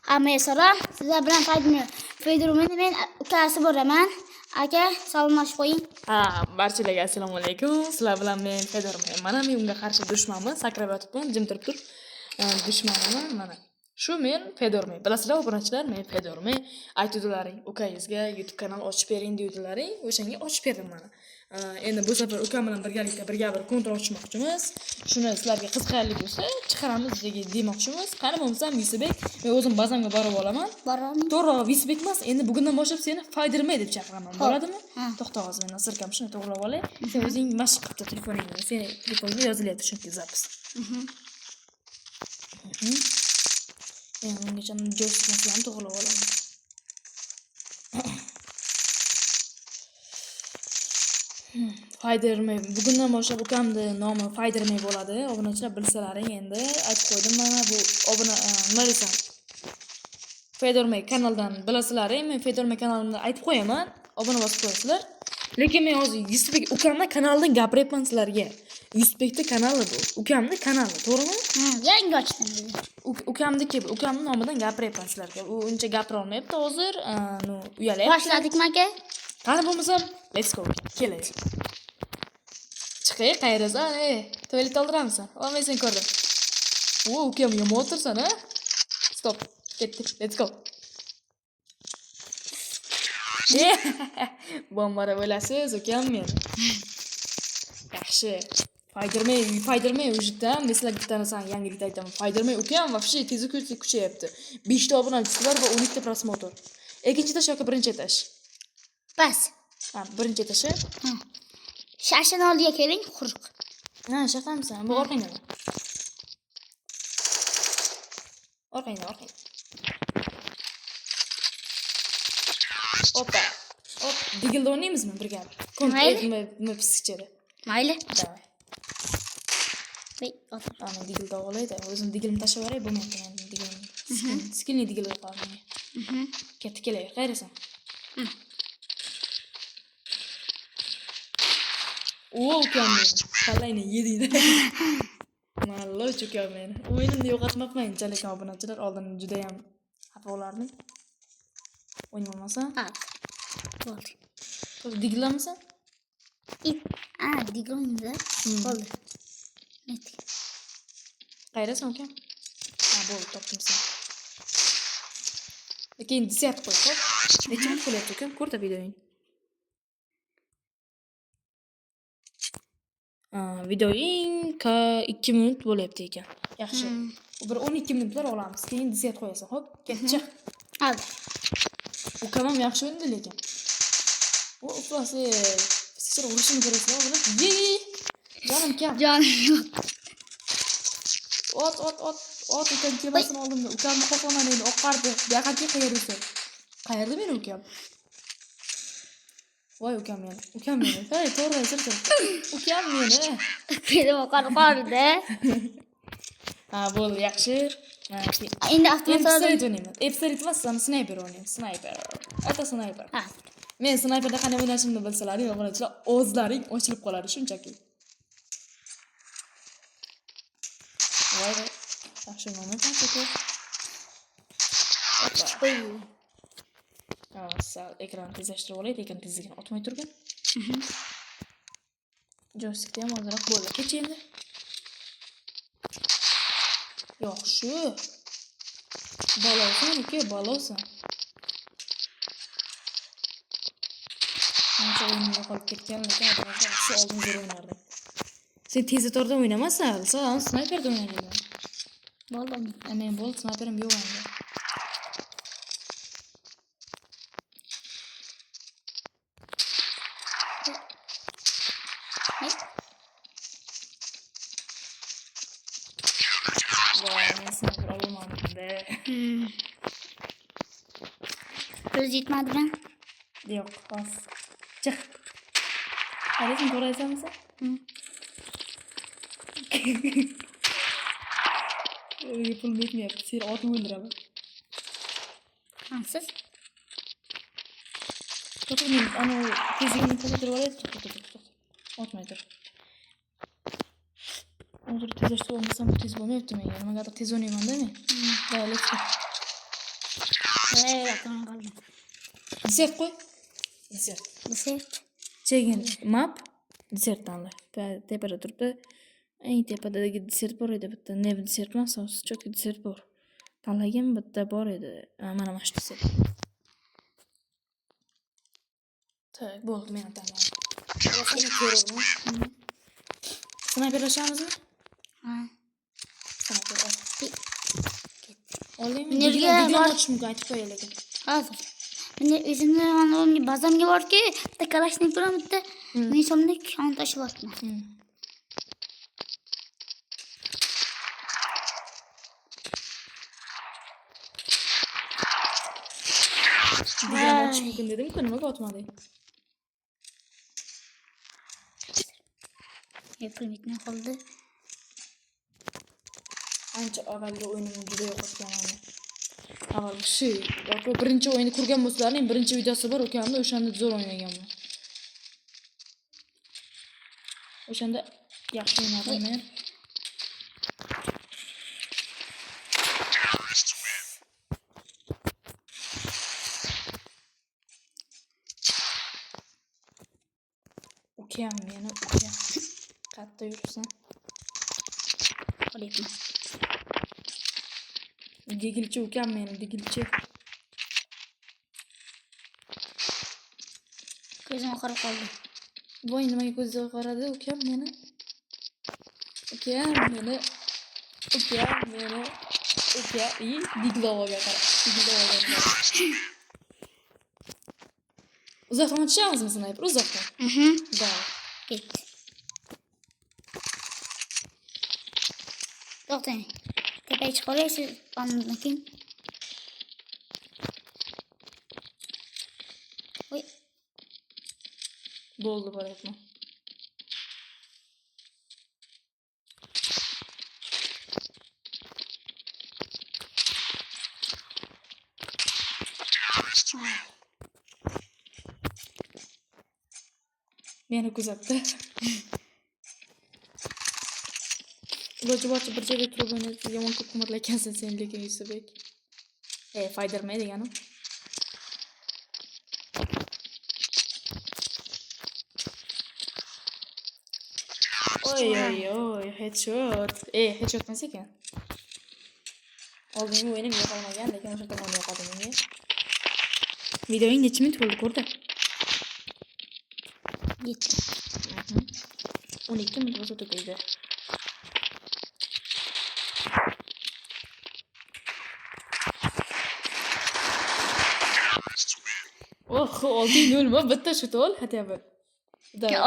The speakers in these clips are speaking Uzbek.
Hammaga salom. Sizlar bilan Fedorumni men ukasi bo'laman. Aka, salomlashib qo'ying. Barchalarga assalomu alaykum. Sizlar bilan men Fedorum. Mana men unga qarshi dushmanman. Sakrab yotibman, jim turib tur. Dushmanaman mana. Shu men Fedorum. Bilasizlar, obunachilar, men Fedorum. Aytdilaring, ukangizga YouTube kanal ochib bering deydilaring. O'shanga ochib berdim mana. Endi bu safar ukam bilan birgalikda bir kontra ochmoqchimiz. Shuni sizlarga qiziqarli bo'lsa, chiqaramiz demoqchimiz. Qani bo'lmasam Yusubek, men o'zim bazamga borib olaman. Boraman. To'g'ri, Yusubek emas, endi bugundan boshlab seni Faydirmay deb chaqiraman. Bo'ladimi? To'xta, hozir men sirkam shuni to'g'rilab olay. Sen o'zing mashq qilib tur telefoningni. Seni telefonga yozilyapti chunki zapis. Endi ungacha joystikni ham to'g'rilab olaman. Faydirmay bugundan boshlab ukamni nomi Faydirmay bo'ladi. Obunachilar bilsalaring endi aytib qo'ydim mana bu obuna nima desam. Fedormay kanaldan bilasizlaring, men Fedormay kanalimda aytib qo'yaman, obuna bosib qo'yasizlar. Lekin men hozir Yusubek ukamning kanalidan gapiryapman sizlarga. Yusubekning kanali bu. Ukamning kanali, to'g'rimi? Yangi ochdim. Ukamning nomidan gapiryapman sizlarga. U uncha gapira olmayapti hozir, uyalyapti. Boshladikmi aka? Qani bo'lmasam, let's go. Keling. Chiqay, qayerasan? Tualet oldiramsan? Olmaysan ko'rdim. Ukam yomon o'tirsan, ha? Stop. Ketdik. Let's go. Bombara bo'lasiz, ukam men. Yaxshi. Faydirmay o'zidan sizlarga bitta narsa yangilik aytaman. Faydirmay ukam вообще tezlik kuchayapti. 5 ta obunachisi bor va 12 ta prosmotr. Ikkinchi etash yoki birinchi etash? Bas. Birinchi etashi? Shashini oldiga keling, quruq. Shaqamsan. Bu orqangdan. Orqangdan. Hoppa. Hop, digilda o'ynaymizmi birga? Nima pissichada? Mayli. Davay. Voy, otur. Ana digilda olaydi. O'zim digilni tashlab yuboray, bo'lmaydi men digilim. Skillni digilga qo'yaman. Ketdi kelay, qayerasan? Ukam meni. Qallayni yedingda. Mallo ukam meni. O'yinimni yo'qotmabman, lekin obunachilar oldin juda ham xafa bo'lardim. O'ynamasa? Bo'ldi. Digilamisan? Digilingda. Bo'ldi. Net. Qayerasan ukam? Bo'ldi, topdim sen. Keyin desert qo'y, xo'p? Necha minut bo'lyapti ukam? Ko'rda videoying. Videoying 2 minut bo'lyapti ekan. Yaxshi. Bir 12 minutlar olamiz. Keyin desert qo'yasan, xo'p? Ketchi. Oldi. Ukam ham yaxshi o'ynadi lekin. Uffasi. Siz urishini ko'rasizlar, buni. Jonim kam. Jonim yo'q. Ot, ukam kemasin oldimda. Ukamni qo'qaman endi oqardi. Yaqinga qayerda? Qayerda meni ukam? Voy ukam meni. Hey, to'g'ri aytibsan. Ukam meni. Beni oqardi. Bo'ldi, yaxshi. Endi avtomat o'ynayman. F-Street emas, sniper o'ynayman. Sniper. Men sniperda qanday o'ynashimni bilsalaring, obunachilar o'zlaring ochilib qoladi shunchaki. Voy. Yaxshi o'ynamayman aka. Sal ekran tezlashtirib olay, lekin tezligini otmay turgan. Joystikda ham ozroq bo'ldi. Kecha endi. Yaxshi. Balosan. Ancha o'yinni yo'qolib ketgan lekin shu oldin zo'r o'ynardim. Sen tezatorda o'ynamasan, sen snayperda o'ynaysan. Bo'ldi. Men bo'ldi, snayperim yo'q endi. Snayper olmadim-da. Ko'z yetmadimi? Yo'q, hozir. Chiq. Qaraysan, ko'raysanmi sen? Pul yetmayapti. Seni otib o'ldiraman. Siz? To'xta, ana tezligini pasaytirib olay. To'xta. Otmay tur. Hozir tezlashtirib olmasam tez bo'lmayapti menga. Nimagadir tez o'ynayman-da men. Let's go. Aklımda kaldı. Desert qo'y. Desert. Desert. Chegin map desert tanla. Tepada turibdi. Eng tepadagi desert bor edi bitta. Neva desert emas, cho'kki desert bor. Tanlagan bitta bor edi. Mana shu desert. Tak, bo'ldi, men tanladim. Boshqa ko'ruvmi? Snayperlashamizmi? Ha. Snayper ol. Olaymi? Nerga Digon bor? ochish mumkin, aytib qo'yay lekin. Hozir. Meni o'zimni o'zimga bazamga borki, bitta kalashnikov bilan bitta nishonlik shon tashyapman. Digon ochish mumkin dedim-ku, nimaga otmading? Yapılmaktan qoldi. Ancha avvalgi o'yinimni juda yo'qotganman. Avval shu, yoki birinchi o'yinni ko'rgan bo'lsalaring, birinchi videosi bor ukamda, o'shanda zo'r o'ynaganman. O'shanda yaxshi o'ynadim men. Ukam meni, ukam. Qatta yuribsan. Olayapman. Degilchi ukam meni, degilchi. Ko'zim qarab qoldi. Voy, nimaga ko'zga qaradi ukam meni? Ukam meni. Ukam meni. Ukam, diglovaga qarab. Diglovaga qarab. Uzoqdan otishamizmi snayper? Uzoqdan. Da. Git. To'xtang. Tepaga chiqib olaysiz, ondan keyin. Voy, Bo'ldi, boryapman. Meni kuzatdi. Iloji boricha bir joyda turib o'ynaysiz, yomon ko'p qimmatlaykansan sen lekin Yusufbek. Foyda bermaydi deganim. Oy, headshot. Headshot emas ekan. Oldingi o'yinim yo'qolmagan, lekin o'sha tomon yo'qoldi menga. Videoning necha minut bo'ldi ko'rdi? git. 12 minut bo'lsa tugaydi. Olding o'lma, bitta shut ol, хотя бы.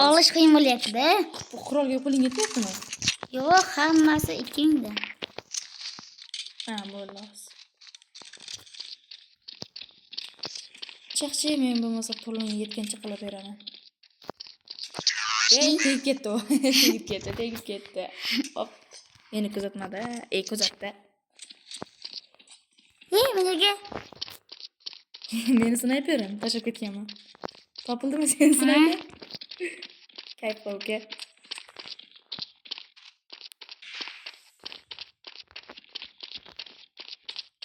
Olish qiyin bo'lyapti-da. Bu qurolga qo'ling yetmayaptimi? Yo'q, hammasi 2 da. Bo'ldi. Chaqchi men bo'lmasa pulimni yetgancha qilib beraman. Tegib ketdi. Tegib ketdi. Hop. Meni kuzatmadi. Kuzatdi. Menga Meni snayperim tashlab ketganman. Topildimi sen snayper? Kayf qil, uka.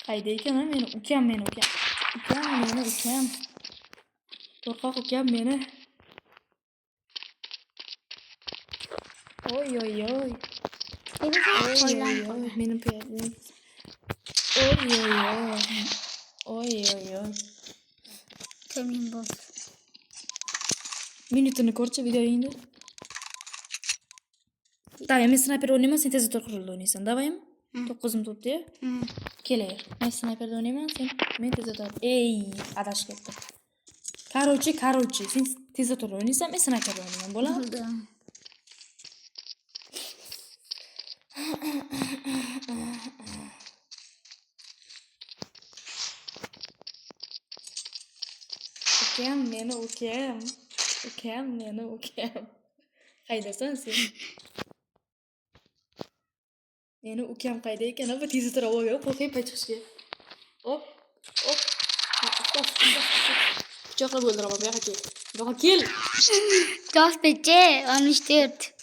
Qayda ekan meni ukam. Ukam. Qo'rqoq ukam meni. Oy. Mening piyadim. Oy. Temin bo'l. Minutini ko'rchi videoyingni. Davay, men snayper o'ynayman, sen tezda qurolda o'ynaysan. Davaymi? 9 minut o'tdi-ya. Kelaver. Men snayperda o'ynayman, sen men tezda. Adashib ketdi. Короче, sen tezda turib o'ynaysan, men snayperda o'ynayman, bo'ladimi? Ukam meni ukam. Qaydasan sen? Meni ukam qayda ekan? Bu tezda turib olgan, qo'rqib chiqishga. Hop. Pichoqlab o'ldiraman, bu yoqqa kel. Bu yoqqa kel. Dost peche 64.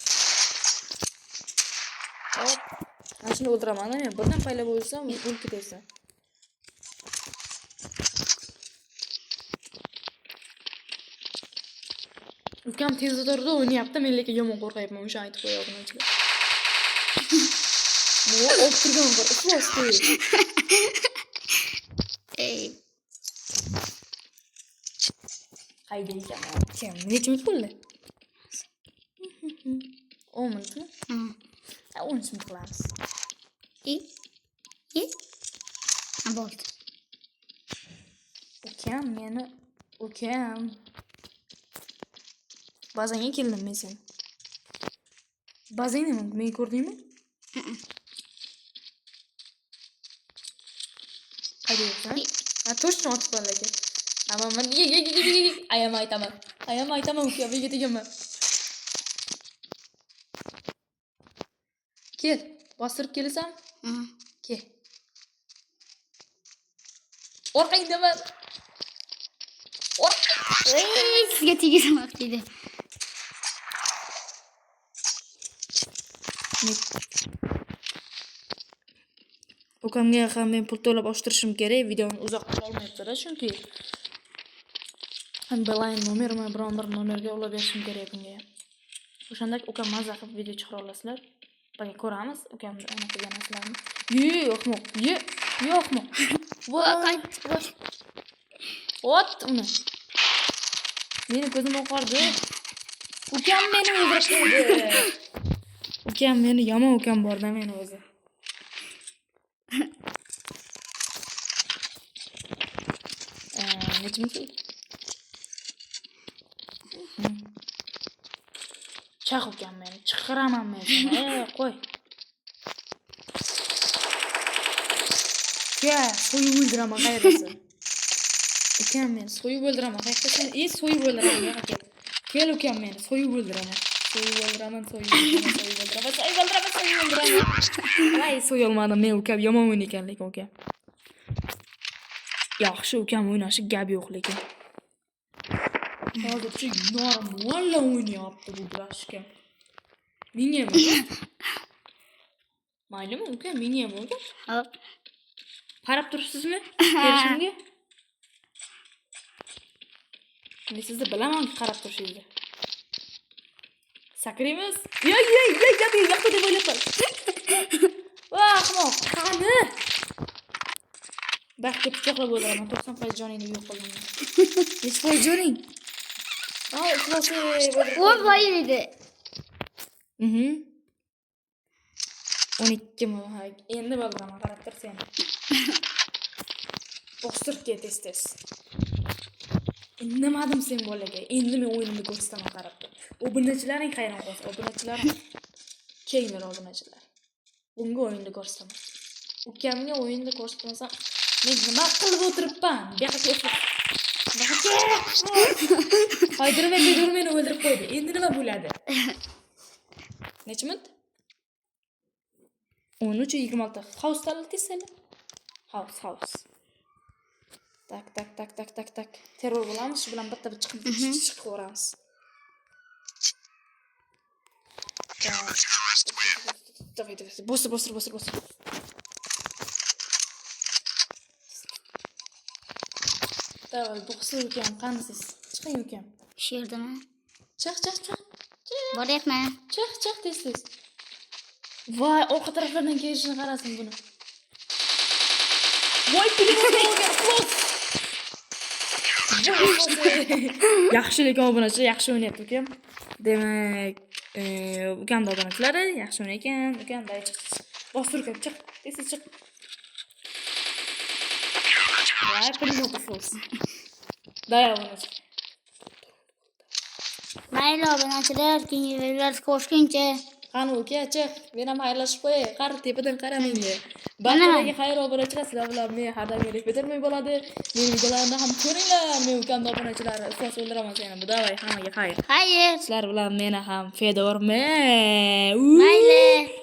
Hop. Mana shuni o'ldiraman men. Birdan paylab o'lsam, o'lib ketasan. Ukam tezda o'ynayapti, men lekin yomon qo'rqayapman, o'sha aytib qo'ya obunachilar. Bu o'tirgan bir iflosdi. Ey. Qayda ekan? Kim? Necha minut bo'ldi? 10 minutmi? 10 minut qilamiz. I. Bo'ldi. Ukam. Bazanga keldim men sen. Bazang nima? Meni ko'rdingmi? Qayda ekan? Точно otib qol lekin. Ama men ayam aytaman ukam, nega tegaman. Kel, bostirib kelasan? Kel. Orqangdaman. Sizga tegamoqchi edim. Ukamga ham men pul to'lab ochtirishim kerak, videoni uzoq qila olmayapti-da, chunki ham beeline nomermi, biron bir nomerga ulab berishim kerak bunga. O'shanda ukam mazza qilib video chiqara olasizlar. Buni ko'ramiz, ukam ana qilgan narsalarni. Yo'qmoq. Yo'qmoq. Voy. Ot uni. Meni ko'zim oqardi. Ukam meni o'ldirib qo'ydi. Ukam meni yomon ukam borda meni o'zi. Nechimki? Chaq ukam meni, chiqaraman men seni. Qo'y. Ya, so'yib o'ldiraman qayrasi. Ukam meni so'yib o'ldiraman. Haqiqatan so'yib o'ldiraman. Kel ukam meni so'yib o'ldiraman. So'yib o'ldiraman. Voy, so'y olmadim men ukam yomon o'yin ekan lekin ukam. Yaxshi ukam o'ynashi gap yo'q lekin. Hozircha normal o'ynayapti bu blashka. Menga bu. Maylimi ukam, menga bu. Hop. Qarab turibsizmi? Berishimga. Men sizni bilaman qarab turishingizni. Sakraymiz. Yo'q deb o'ylab. Voh, ahmoq, qani? Baxtga pichoqlab o'ldiraman. 90% joningni yo'q qildim. Hech foiz joning. Iflosi. Voy dedi. 12 mi? Endi bo'ldiraman, qarab tur sen. Bostirga tez. Indamadim sen bolaga. Endi men o'yinimni ko'rsataman, qarab tur. Obunachilaring qayron qolsa, obunachilaring kelinglar obunachilar. Bunga o'yinni ko'rsataman. Ukamga o'yinni ko'rsatmasam, men nima qilib o'tiribman? Haydirmay meni o'ldirib qo'ydi. Endi nima bo'ladi? Necha minut? 13:26. House tanlaysizlar? House. Tak. Terror bo'lamiz, shu bilan bitta chiqib ko'ramiz. Давай. Bostir. Давай, bostir ukam, qanisiz? Chiqing ukam. Shu yerdami? Chiq. Boryapman. Chiq tez. Voy, orqa taraflardan kelishini qarasin buni. Voy, yaxshi lekin obunachilar yaxshi o'ynayapti ukam. Demak, ukam obunachilari yaxshi o'ynaykan. Ukam day chiq. Bostir ukam, chiq. Tez chiq. Voy, primoqos. Day obunachi. Mayli obunachilar, keyingi videolarda ko'rishguncha. Qani uka, chiq. Men ham xayrlashib qo'y. Qari tepadan qara menga. Barchalarga xayr obunachilar, sizlar bilan men har doim bitirmay bo'ladi. Meni videolarimni ham ko'ringlar. Men ukamni obunachilari iflos o'ldiraman seni. Davay, hammaga xayr. Xayr. Sizlar bilan meni ham fedorman. Mayli.